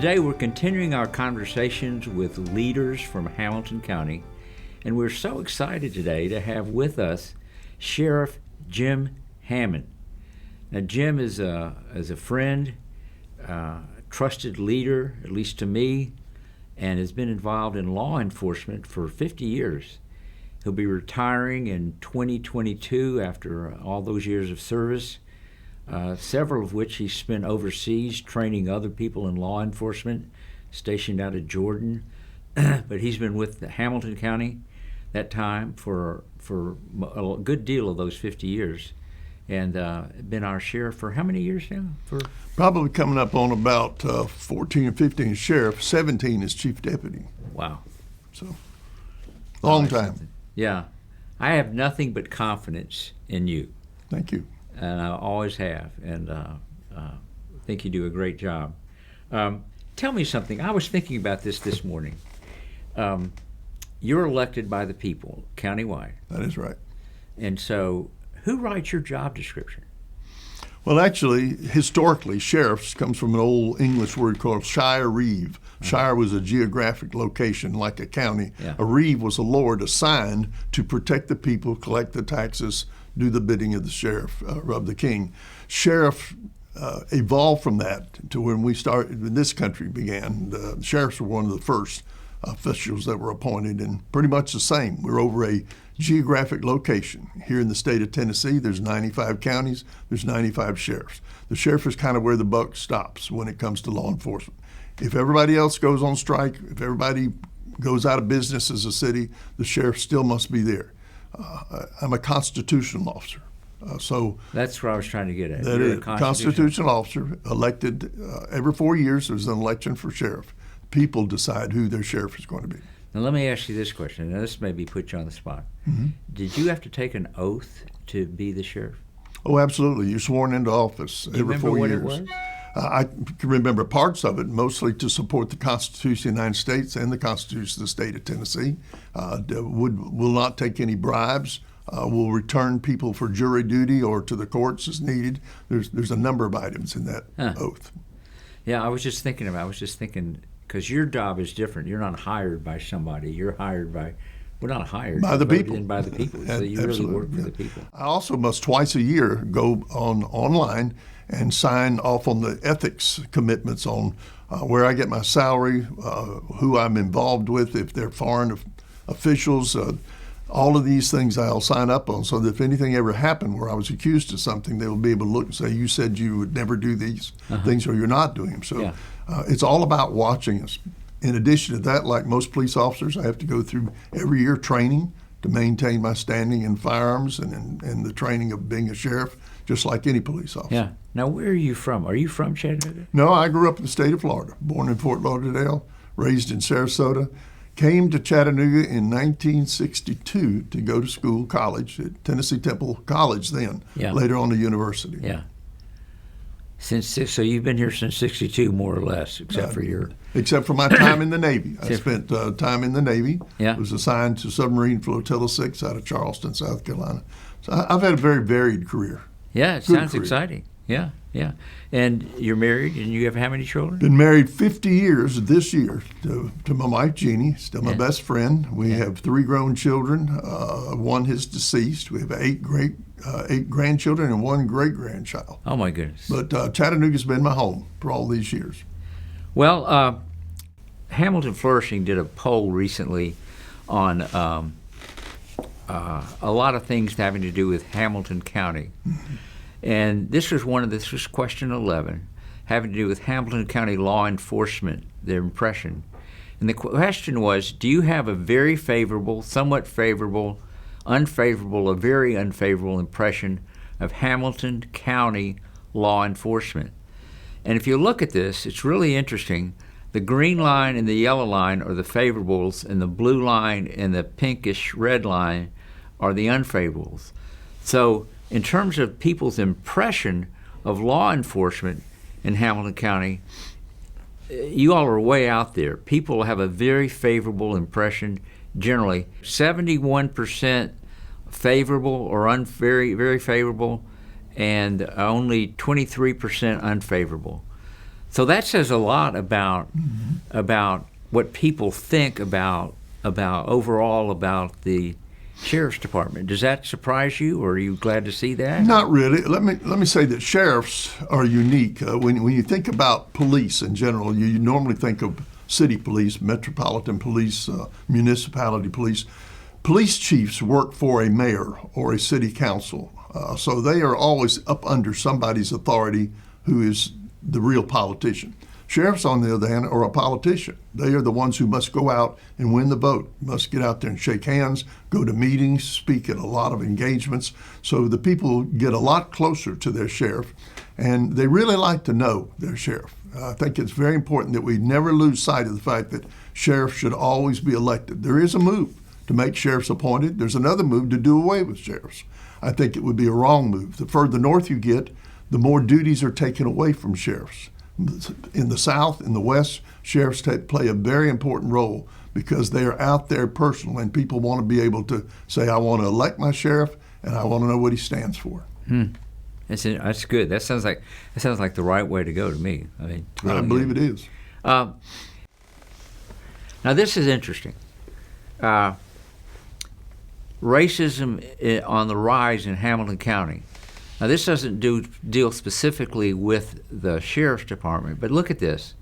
Today we're continuing our conversations with leaders from Hamilton County, and we're so excited today to have with us Sheriff Jim Hammond. Now Jim is a friend, trusted leader, at least to me, and has been involved in law enforcement for 50 years. He'll be retiring in 2022 after all those years of service, several of which he spent overseas training other people in law enforcement, stationed out of Jordan. But he's been with Hamilton County that time for a good deal of those 50 years, and been our sheriff for how many years now? Probably coming up on about 14 or 15 as sheriff, 17 as chief deputy. Wow. So, long time. Yeah. I have nothing but confidence in you. Thank you. And I always have, and think you do a great job. Tell me something. I was thinking about this morning. You're elected by the people, countywide. That is right. And so, who writes your job description? Well, actually, historically, sheriffs comes from an old English word called shire reeve. Shire was a geographic location like a county. Yeah. A reeve was a lord assigned to protect the people, collect the taxes, do the bidding of the sheriff, of the king. Sheriff evolved from that to when we started, when this country began. The sheriffs were one of the first officials that were appointed, and pretty much the same. We're over a geographic location. Here in the state of Tennessee, there's 95 counties, there's 95 sheriffs. The sheriff is kind of where the buck stops when it comes to law enforcement. If everybody else goes on strike, if everybody goes out of business as a city, the sheriff still must be there. I'm a constitutional officer. So that's what I was trying to get at. That is, constitutional officer, elected every 4 years. There's an election for sheriff. People decide who their sheriff is going to be. Now let me ask you this question. Now this maybe put you on the spot. Mm-hmm. Did you have to take an oath to be the sheriff? Oh, absolutely. You're sworn into office every 4 years. Remember what it was? I can remember parts of it, mostly to support the Constitution of the United States and the Constitution of the state of Tennessee. Will not take any bribes. Will return people for jury duty or to the courts as needed. There's a number of items in that oath. Yeah, I was just thinking, because your job is different. You're not hired by somebody. You're hired by, we're not hired. By the people. By the people. So you really work for the people. I also must twice a year go online and sign off on the ethics commitments on where I get my salary, who I'm involved with, if they're foreign officials. All of these things I'll sign up on, so that if anything ever happened where I was accused of something, they'll be able to look and say, you said you would never do these things, or you're not doing them. So it's all about watching us. In addition to that, like most police officers, I have to go through every year training to maintain my standing in firearms and in the training of being a sheriff, just like any police officer. Yeah. Now, where are you from? Are you from Chattanooga? No, I grew up in the state of Florida, born in Fort Lauderdale, raised in Sarasota. Came to Chattanooga in 1962 to go to school, college, at Tennessee Temple College then, later on the university. Yeah. So you've been here since 62, more or less, except for my time in the Navy. I spent time in the Navy. Yeah. Was assigned to Submarine Flotilla 6 out of Charleston, South Carolina. So I've had a very varied career. Yeah, it sounds exciting. Yeah, yeah. And you're married, and you have how many children? Been married 50 years this year to my wife, Jeannie, still my best friend. We have 3 grown children. One is deceased. We have 8 grandchildren and 1 great-grandchild. Oh, my goodness. But Chattanooga's been my home for all these years. Well, Hamilton Flourishing did a poll recently on a lot of things having to do with Hamilton County. Mm-hmm. And this was question 11, having to do with Hamilton County law enforcement, their impression. And the question was, do you have a very favorable, somewhat favorable, unfavorable, a very unfavorable impression of Hamilton County law enforcement? And if you look at this, it's really interesting. The green line and the yellow line are the favorables, and the blue line and the pinkish red line are the unfavorables. So in terms of people's impression of law enforcement in Hamilton County, you all are way out there. People have a very favorable impression generally. 71% favorable or very favorable, and only 23% unfavorable. So that says a lot about what people think about overall about the sheriff's department. Does that surprise you, or are you glad to see that? Not really. Let me say that sheriffs are unique. When you think about police in general, you normally think of city police, metropolitan police, municipality police. Police chiefs work for a mayor or a city council, so they are always up under somebody's authority who is the real politician. Sheriffs, on the other hand, are a politician. They are the ones who must go out and win the vote, must get out there and shake hands, go to meetings, speak at a lot of engagements. So the people get a lot closer to their sheriff, and they really like to know their sheriff. I think it's very important that we never lose sight of the fact that sheriffs should always be elected. There is a move to make sheriffs appointed. There's another move to do away with sheriffs. I think it would be a wrong move. The further north you get, the more duties are taken away from sheriffs. In the South, in the West, sheriffs play a very important role because they are out there personal, and people want to be able to say, I want to elect my sheriff, and I want to know what he stands for. That's good. That sounds like the right way to go to me. I mean, really I believe it is. Now this is interesting. Racism on the rise in Hamilton County. Now, this doesn't deal specifically with the sheriff's department, but look at this.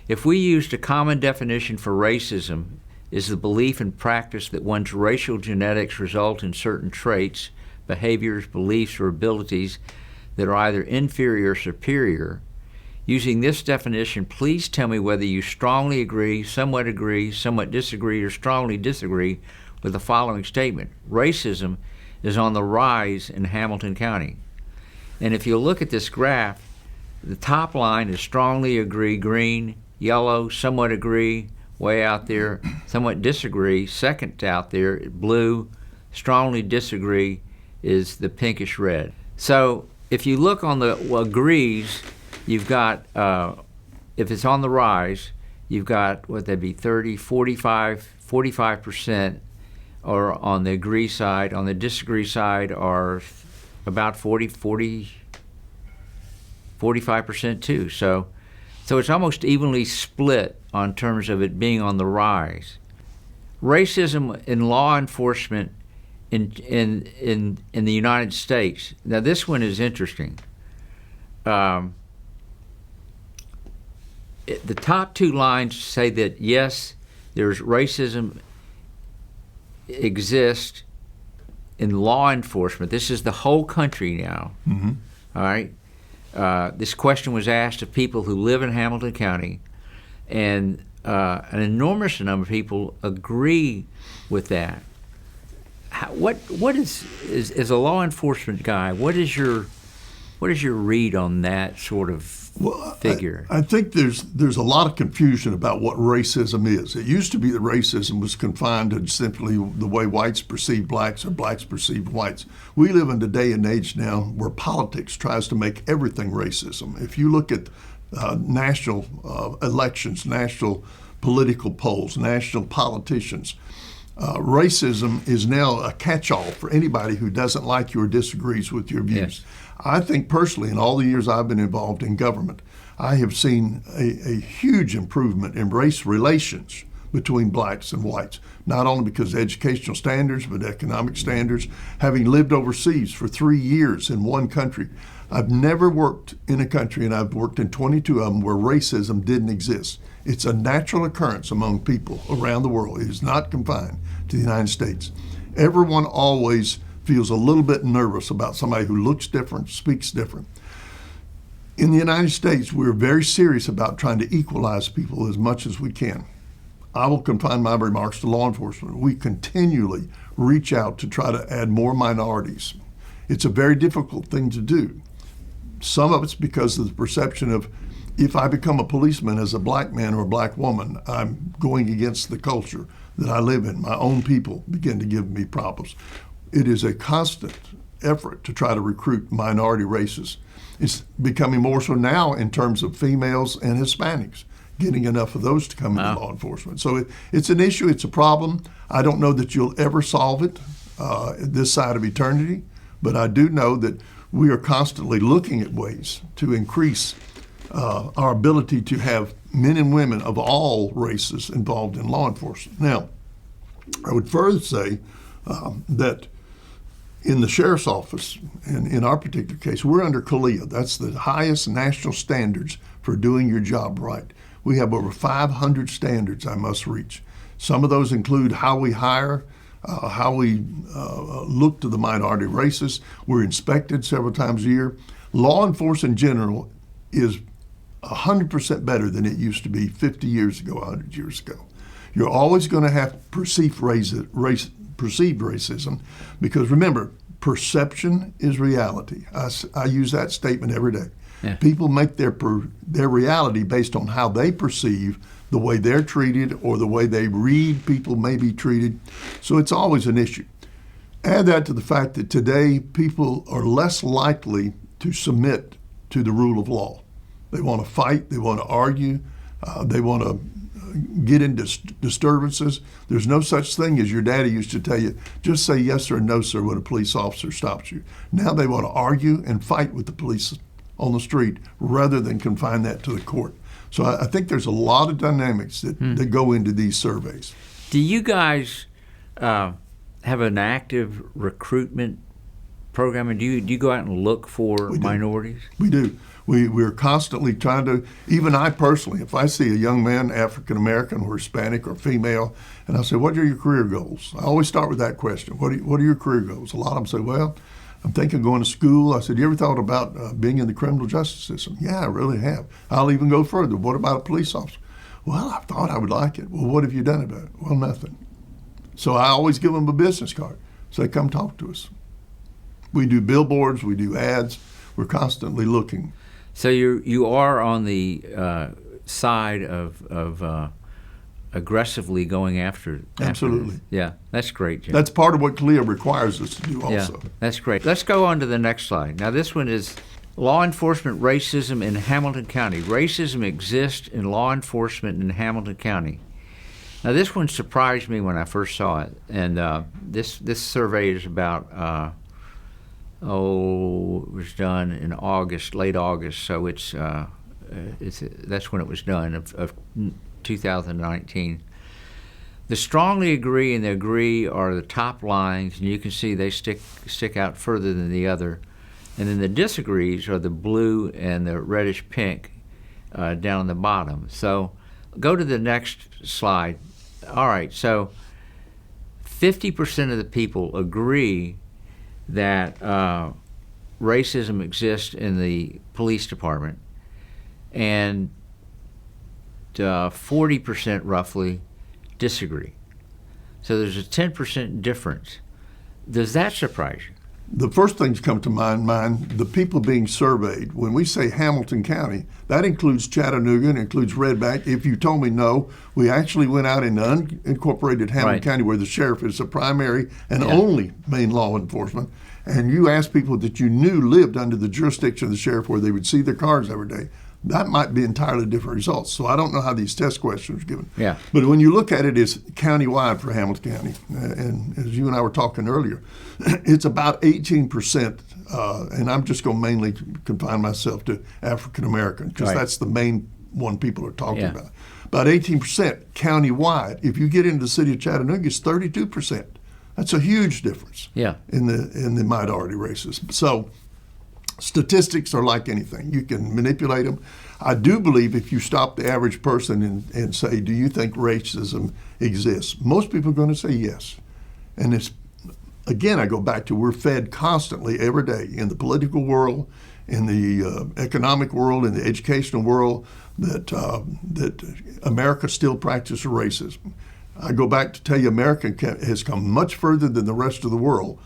If we used a common definition for racism is the belief and practice that one's racial genetics result in certain traits, behaviors, beliefs, or abilities that are either inferior or superior, using this definition, please tell me whether you strongly agree, somewhat disagree, or strongly disagree with the following statement. Racism is on the rise in Hamilton County. And if you look at this graph, the top line is strongly agree, green, yellow, somewhat agree, way out there, somewhat disagree, second out there, blue, strongly disagree is the pinkish red. So if you look on the agrees, you've got, if it's on the rise, you've got, what that'd be, 30, 45% are on the agree side. On the disagree side are about 45% too. So it's almost evenly split on terms of it being on the rise. Racism in law enforcement in the United States. Now this one is interesting. The top two lines say that yes, there's racism exists in law enforcement. This is the whole country now. Mm-hmm. All right. This question was asked of people who live in Hamilton County, and an enormous number of people agree with that. What is as a law enforcement guy? What is your read on that sort of figure? I think there's a lot of confusion about what racism is. It used to be that racism was confined to simply the way whites perceive blacks or blacks perceive whites. We live in a day and age now where politics tries to make everything racism. If you look at national elections, national political polls, national politicians, racism is now a catch-all for anybody who doesn't like you or disagrees with your views. Yes. I think personally, in all the years I've been involved in government, I have seen a huge improvement in race relations between blacks and whites, not only because of educational standards, but economic standards. Having lived overseas for 3 years in one country, I've never worked in a country, and I've worked in 22 of them, where racism didn't exist. It's a natural occurrence among people around the world. It is not confined to the United States. Everyone always feels a little bit nervous about somebody who looks different, speaks different. In the United States, we're very serious about trying to equalize people as much as we can. I will confine my remarks to law enforcement. We continually reach out to try to add more minorities. It's a very difficult thing to do. Some of it's because of the perception of, if I become a policeman as a black man or a black woman, I'm going against the culture that I live in. My own people begin to give me problems. It is a constant effort to try to recruit minority races. It's becoming more so now in terms of females and Hispanics, getting enough of those to come into law enforcement. So it's an issue, it's a problem. I don't know that you'll ever solve it this side of eternity, but I do know that we are constantly looking at ways to increase our ability to have men and women of all races involved in law enforcement. Now, I would further say that in the sheriff's office, in our particular case, we're under CALEA. That's the highest national standards for doing your job right. We have over 500 standards I must reach. Some of those include how we hire, how we look to the minority races. We're inspected several times a year. Law enforcement in general is 100% better than it used to be 50 years ago, 100 years ago. You're always going to have perceived racism, because remember, perception is reality. I use that statement every day. Yeah. People make their reality based on how they perceive the way they're treated or the way they read people may be treated. So it's always an issue. Add that to the fact that today people are less likely to submit to the rule of law. They want to fight, they want to argue, they want to get into disturbances. There's no such thing as your daddy used to tell you, just say yes or no, sir, when a police officer stops you. Now they want to argue and fight with the police on the street rather than confine that to the court. So I think there's a lot of dynamics that go into these surveys. Do you guys have an active recruitment program, and do you go out and look for minorities? We do. We're constantly trying to, even I personally, if I see a young man, African American or Hispanic or female, and I say, what are your career goals? I always start with that question. What are your career goals? A lot of them say, well, I'm thinking of going to school. I said, you ever thought about being in the criminal justice system? Yeah, I really have. I'll even go further. What about a police officer? Well, I thought I would like it. Well, what have you done about it? Well, nothing. So I always give them a business card. Say, come talk to us. We do billboards, we do ads. We're constantly looking. So you are on the side of aggressively going after. Absolutely. Yeah, that's great, Jim. That's part of what CALEA requires us to do also. Yeah, that's great. Let's go on to the next slide. Now this one is law enforcement racism in Hamilton County. Racism exists in law enforcement in Hamilton County. Now this one surprised me when I first saw it, and this survey is about it was done in August, late August, so that's when it was done, of 2019. The strongly agree and the agree are the top lines, and you can see they stick out further than the other. And then the disagrees are the blue and the reddish pink down the bottom. So go to the next slide. All right, so 50% of the people agree that racism exists in the police department, and 40% roughly disagree. So there's a 10% difference. Does that surprise you? The first things come to my mind, the people being surveyed. When we say Hamilton County, that includes Chattanooga, and includes Red Bank. If you told me no, we actually went out in unincorporated Hamilton County, where the sheriff is the primary and only main law enforcement, and you asked people that you knew lived under the jurisdiction of the sheriff where they would see their cars every day, that might be entirely different results. So I don't know how these test questions are given. Yeah. But when you look at it, it's countywide for Hamilton County. And as you and I were talking earlier, it's about 18%, and I'm just going to mainly confine myself to African American, because that's the main one people are talking about. About 18% countywide. If you get into the city of Chattanooga, it's 32%. That's a huge difference in the minority races. So statistics are like anything. You can manipulate them. I do believe if you stop the average person and say, do you think racism exists? Most people are going to say yes. And it's, again, I go back to, we're fed constantly every day in the political world, in the economic world, in the educational world, that America still practices racism. I go back to tell you, America has come much further than the rest of the world,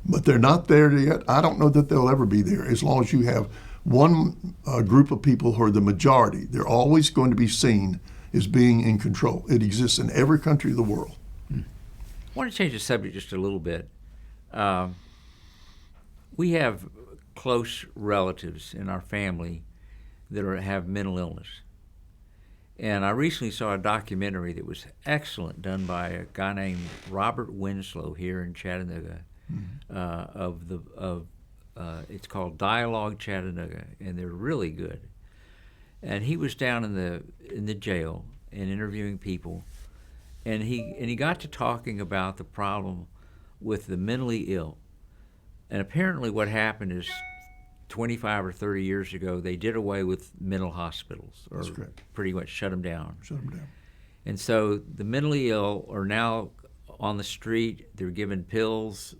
but they're not there yet. I don't know that they'll ever be there. As long as you have one group of people who are the majority, they're always going to be seen as being in control. It exists in every country of the world. I want to change the subject just a little bit. We have close relatives in our family that have mental illness. And I recently saw a documentary that was excellent, done by a guy named Robert Winslow here in Chattanooga. It's called Dialogue Chattanooga, and they're really good. and he was down in the jail and interviewing people, and he got to talking about the problem with the mentally ill. And apparently what happened is 25 or 30 years ago, they did away with mental hospitals, or That's correct. pretty much shut them down. Shut them down. And so the mentally ill are now on the street. They're given pills,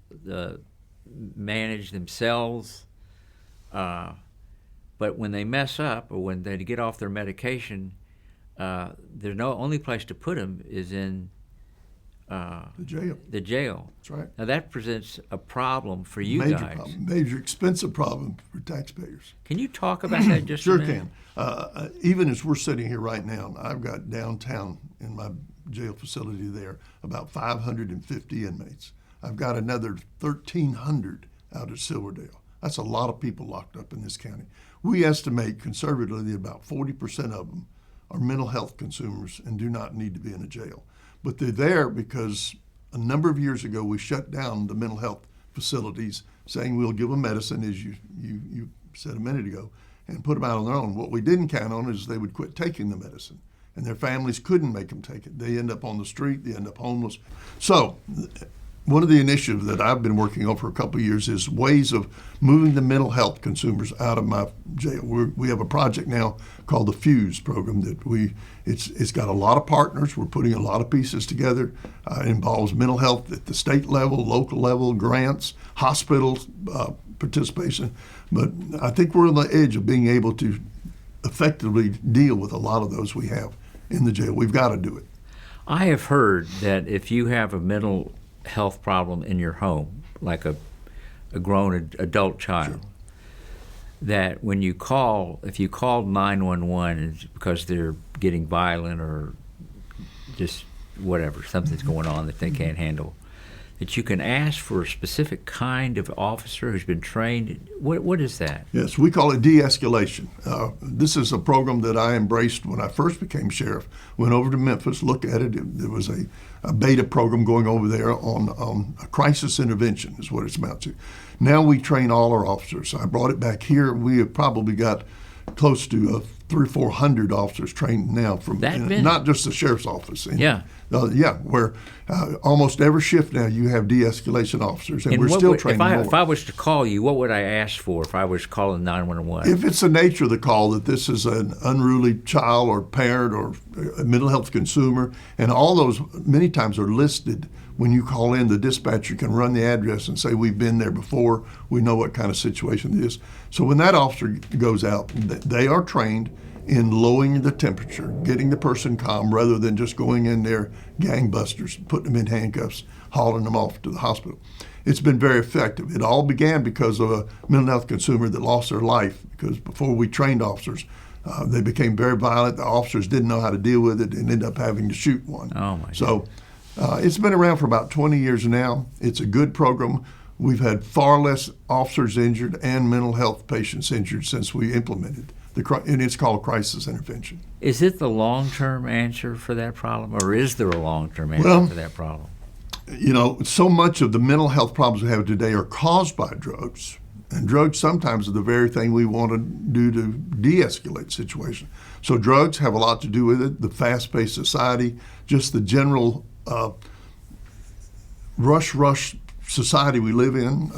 manage themselves. But when they mess up or when they get off their medication, there's no only place to put them is in The jail. the jail. That's right. Now that presents a problem for you Major guys. problem, major expensive problem for taxpayers. Can you talk about that just Sure a minute? can. Even as we're sitting here right now, I've got downtown in my jail facility there about 550 inmates. I've got another 1,300 out at Silverdale. That's a lot of people locked up in this county. We estimate conservatively that about 40% of them are mental health consumers and do not need to be in a jail. But they're there because a number of years ago we shut down the mental health facilities, saying we'll give them medicine, as you said a minute ago, and put them out on their own. What we didn't count on is they would quit taking the medicine, and their families couldn't make them take it. They end up on the street, they end up homeless. So one of the initiatives that I've been working on for a couple of years is ways of moving the mental health consumers out of my jail. We have a project now called the Fuse program that it's got a lot of partners. We're putting a lot of pieces together. It involves mental health at the state level, local level, grants, hospitals participation. But I think we're on the edge of being able to effectively deal with a lot of those we have in the jail. We've got to do it. I have heard that if you have a mental health problem in your home, like a grown adult child, Sure. that when you call, if you call 911, it's because they're getting violent or just whatever, something's going on that they can't handle, that you can ask for a specific kind of officer who's been trained. What is that? Yes, we call it de-escalation. This is a program that I embraced when I first became sheriff. Went over to Memphis, looked at it. There was a beta program going over there on a crisis intervention is what it's about to. Now we train all our officers. I brought it back here. We have probably got close to 300 or 400 officers trained now from not just the sheriff's office. Yeah. Where almost every shift now you have de-escalation officers, and we're still training more. If I was to call you, what would I ask for if I was calling 911? If it's the nature of the call that this is an unruly child or parent or a mental health consumer, and all those many times are listed when you call in, the dispatcher can run the address and say, we've been there before, we know what kind of situation it is. So when that officer goes out, they are trained in lowering the temperature, getting the person calm, rather than just going in there gangbusters, putting them in handcuffs, hauling them off to the hospital. It's been very effective. It all began because of a mental health consumer that lost their life, because before we trained officers, they became very violent. The officers didn't know how to deal with it and ended up having to shoot one. Oh my So it's been around for about 20 years now. It's a good program. We've had far less officers injured and mental health patients injured since we implemented and it's called crisis intervention. Is it the long-term answer for that problem, or is there a long-term answer for that problem? You know, so much of the mental health problems we have today are caused by drugs. And drugs sometimes are the very thing we want to do to de-escalate situations. So drugs have a lot to do with it, the fast-paced society, just the general rush society we live in.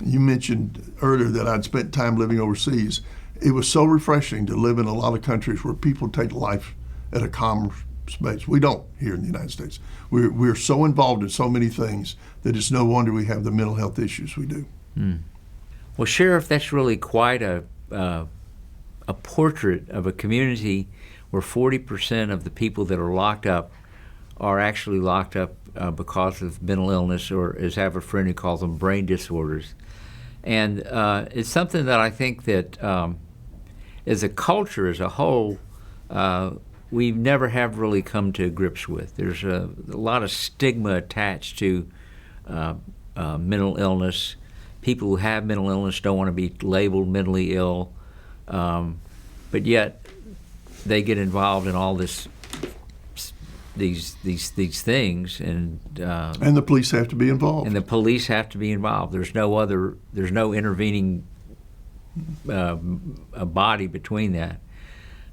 You mentioned earlier that I'd spent time living overseas. It was so refreshing to live in a lot of countries where people take life at a calmer space. We don't here in the United States. We're so involved in so many things that it's no wonder we have the mental health issues we do. Well, Sheriff, that's really quite a portrait of a community where 40% of the people that are locked up are actually locked up because of mental illness, or as I have a friend who calls them brain disorders. And it's something that I think that as a culture, as a whole, we never have really come to grips with. There's a lot of stigma attached to mental illness. People who have mental illness don't want to be labeled mentally ill, but yet they get involved in all these things, and the police have to be involved. And the police have to be involved. There's no intervening a body between that.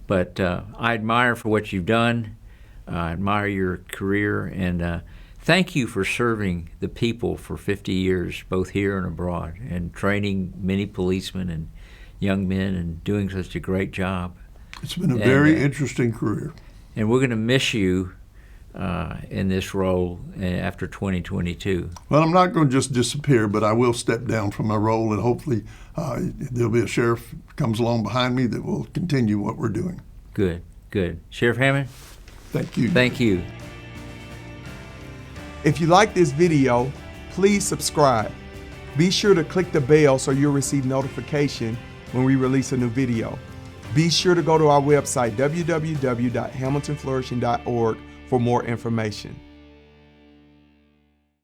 But I admire for what you've done. I admire your career, and thank you for serving the people for 50 years, both here and abroad, and training many policemen and young men and doing such a great job. It's been a very interesting career. And we're going to miss you in this role after 2022. Well, I'm not going to just disappear, but I will step down from my role, and hopefully there'll be a sheriff comes along behind me that will continue what we're doing. Good, good. Sheriff Hammond? Thank you. Thank you. If you like this video, please subscribe. Be sure to click the bell so you'll receive notification when we release a new video. Be sure to go to our website, www.hamiltonflourishing.org, for more information.